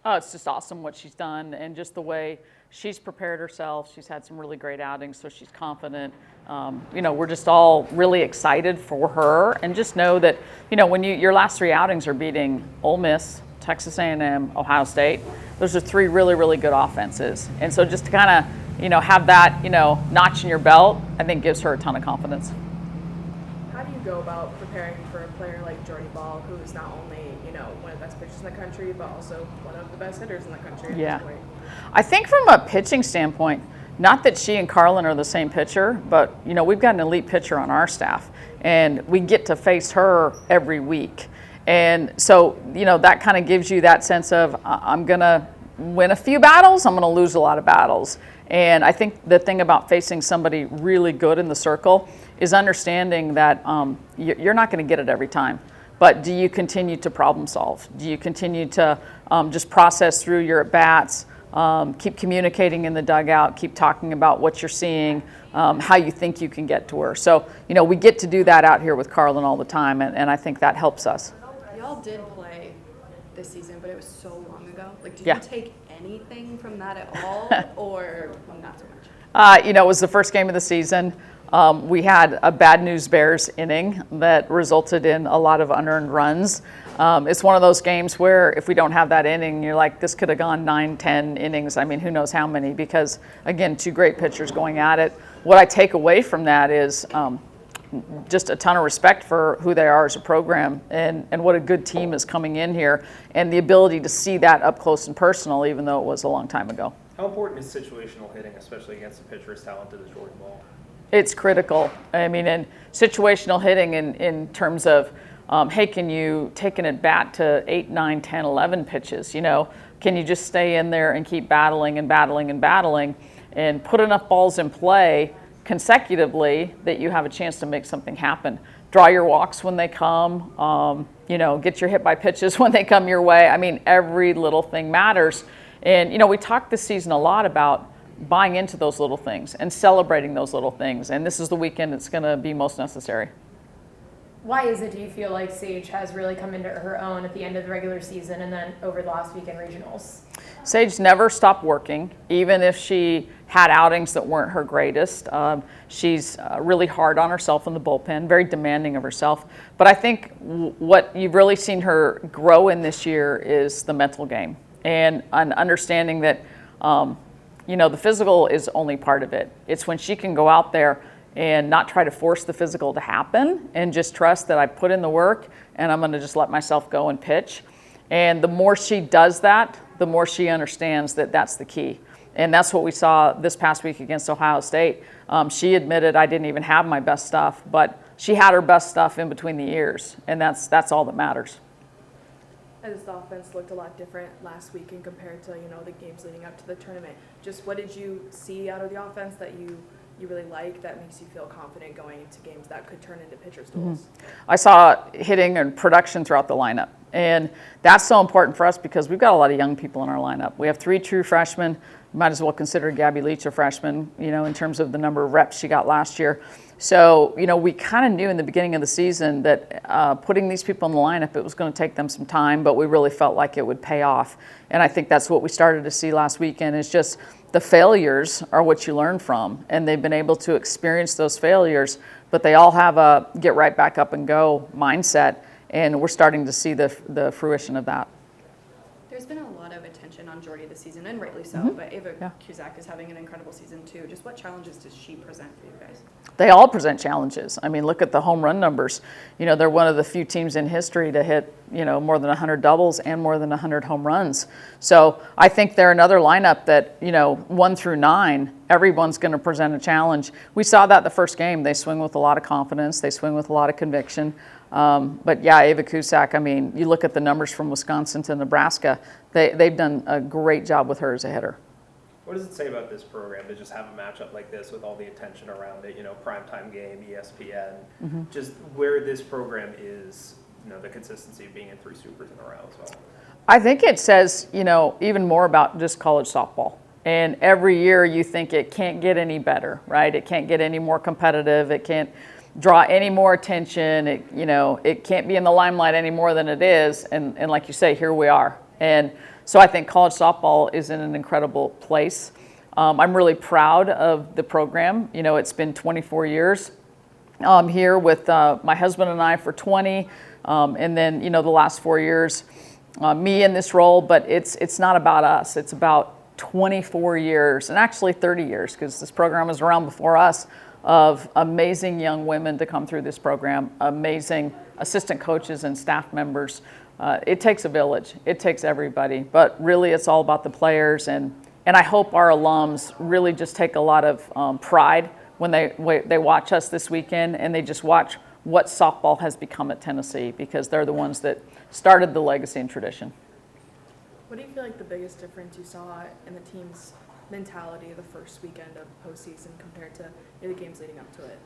Oh, it's just awesome what she's done and just the way she's prepared herself. She's had some really great outings, so she's confident. We're just all really excited for her, and just know that, when your last 3 outings are beating Ole Miss, Texas A&M, Ohio State, those are 3 really, really good offenses. And so just to kind of, have that, notch in your belt, I think gives her a ton of confidence. How do you go about preparing for a player like Jordy Ball, who is not only, one of the best pitchers in the country, but also one of the best hitters in the country at this point? I think from a pitching standpoint, not that she and Carlin are the same pitcher, but, we've got an elite pitcher on our staff, and we get to face her every week. And so, that kind of gives you that sense of, I'm going to win a few battles, I'm going to lose a lot of battles. And I think the thing about facing somebody really good in the circle is understanding that you're not going to get it every time. But do you continue to problem solve? Do you continue to just process through your at-bats, keep communicating in the dugout, keep talking about what you're seeing, how you think you can get to her? So, we get to do that out here with Carlin all the time, and I think that helps us. Y'all did play this season, but it was so long ago. Did Yeah. you take anything from that at all, or not so much? It was the first game of the season. We had a bad news Bears inning that resulted in a lot of unearned runs. It's one of those games where if we don't have that inning, you're like, this could have gone 9, 10 innings. I mean, who knows how many, because, again, 2 great pitchers going at it. What I take away from that is just a ton of respect for who they are as a program and what a good team is coming in here, and the ability to see that up close and personal, even though it was a long time ago. How important is situational hitting, especially against a pitcher as talented as Jordy Ball? It's critical. I mean, and situational hitting in terms of, hey, can you take an at-bat to 8, 9, 10, 11 pitches? Can you just stay in there and keep battling and battling and battling and put enough balls in play consecutively that you have a chance to make something happen? Draw your walks when they come, get your hit by pitches when they come your way. I mean, every little thing matters. And, we talked this season a lot about buying into those little things and celebrating those little things. And this is the weekend it's going to be most necessary. Why is it, do you feel like Sage has really come into her own at the end of the regular season and then over the last week in regionals? Sage never stopped working, even if she had outings that weren't her greatest. She's really hard on herself in the bullpen, very demanding of herself. But I think what you've really seen her grow in this year is the mental game and an understanding that the physical is only part of it. It's when she can go out there and not try to force the physical to happen and just trust that I put in the work and I'm going to just let myself go and pitch. And the more she does that, the more she understands that that's the key. And that's what we saw this past week against Ohio State. She admitted, I didn't even have my best stuff, but she had her best stuff in between the ears, and that's all that matters. As the offense looked a lot different last weekend compared to, the games leading up to the tournament. Just what did you see out of the offense that you really like that makes you feel confident going into games that could turn into pitcher's duels? I saw hitting and production throughout the lineup. And that's so important for us because we've got a lot of young people in our lineup. We have 3 true freshmen. Might as well consider Gabby Leach a freshman, in terms of the number of reps she got last year. So, we kind of knew in the beginning of the season that putting these people in the lineup, it was going to take them some time, but we really felt like it would pay off. And I think that's what we started to see last weekend is just the failures are what you learn from. And they've been able to experience those failures, but they all have a get right back up and go mindset. And we're starting to see the fruition of that. There's been a lot of attention on Jordy this season, and rightly so, but Ava Cusack is having an incredible season too. Just what challenges does she present for you guys? They all present challenges. I mean, look at the home run numbers. They're one of the few teams in history to hit, more than 100 doubles and more than 100 home runs. So I think they're another lineup that, 1 through 9, everyone's going to present a challenge. We saw that the first game. They swing with a lot of confidence. They swing with a lot of conviction. But yeah, Ava Cusack, I mean, you look at the numbers from Wisconsin to Nebraska, they've done a great job with her as a hitter. What does it say about this program to just have a matchup like this with all the attention around it, primetime game, ESPN, just where this program is, the consistency of being in 3 supers in a row as well? I think it says, even more about just college softball. And every year you think it can't get any better, right? It can't get any more competitive. It can't draw any more attention. It can't be in the limelight any more than it is. And like you say, here we are. And so I think college softball is in an incredible place. I'm really proud of the program. You know, it's been 24 years. Here with my husband and I for 20, and then, you know, the last 4 years, me in this role, but it's not about us. It's about 24 years, and actually 30 years, because this program was around before us, of amazing young women to come through this program, amazing assistant coaches and staff members. It takes a village. It takes everybody, but really it's all about the players, and I hope our alums really just take a lot of pride when they watch us this weekend, and they just watch what softball has become at Tennessee, because they're the ones that started the legacy and tradition. What do you feel like the biggest difference you saw in the team's mentality the first weekend of postseason compared to the games leading up to it?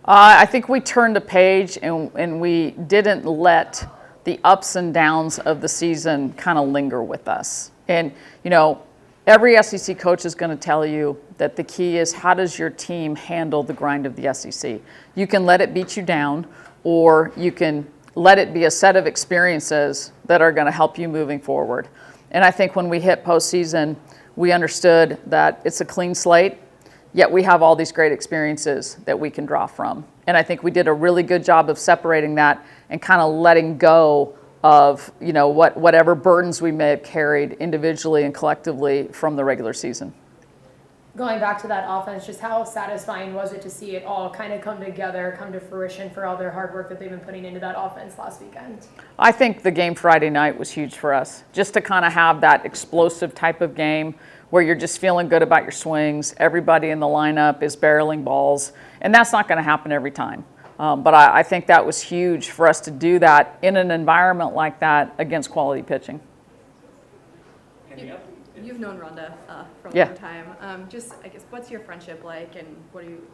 I think we turned a page, and we didn't let the ups and downs of the season kind of linger with us. And, you know, every SEC coach is going to tell you that the key is, how does your team handle the grind of the SEC? You can let it beat you down, or you can let it be a set of experiences that are going to help you moving forward. And I think when we hit postseason, we understood that it's a clean slate, yet we have all these great experiences that we can draw from. And I think we did a really good job of separating that and kind of letting go of, you know, whatever burdens we may have carried individually and collectively from the regular season. Going back to that offense, just how satisfying was it to see it all kind of come together, come to fruition for all their hard work that they've been putting into that offense last weekend? I think the game Friday night was huge for us, just to kind of have that explosive type of game where you're just feeling good about your swings. Everybody in the lineup is barreling balls, and that's not going to happen every time. But I think that was huge for us to do that in an environment like that against quality pitching. You've known Rhonda for a Yeah. long time. Just, I guess, what's your friendship like, and what are you,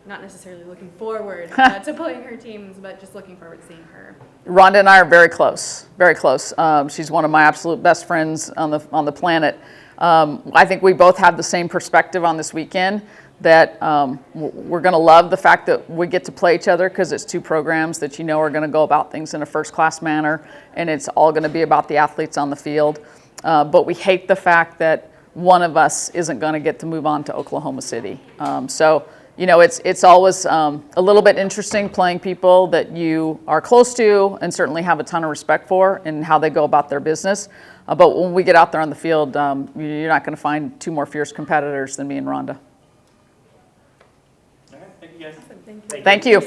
not necessarily looking forward to playing her teams, but just looking forward to seeing her? Rhonda and I are very close, very close. She's one of my absolute best friends on the planet. I think we both have the same perspective on this weekend, that we're going to love the fact that we get to play each other, because it's two programs that you know are going to go about things in a first-class manner, and it's all going to be about the athletes on the field. But we hate the fact that one of us isn't going to get to move on to Oklahoma City. So, you know, it's always a little bit interesting playing people that you are close to and certainly have a ton of respect for and how they go about their business. But when we get out there on the field, you're not going to find two more fierce competitors than me and Rhonda. All right, thank you guys. Awesome, thank you. Thank you.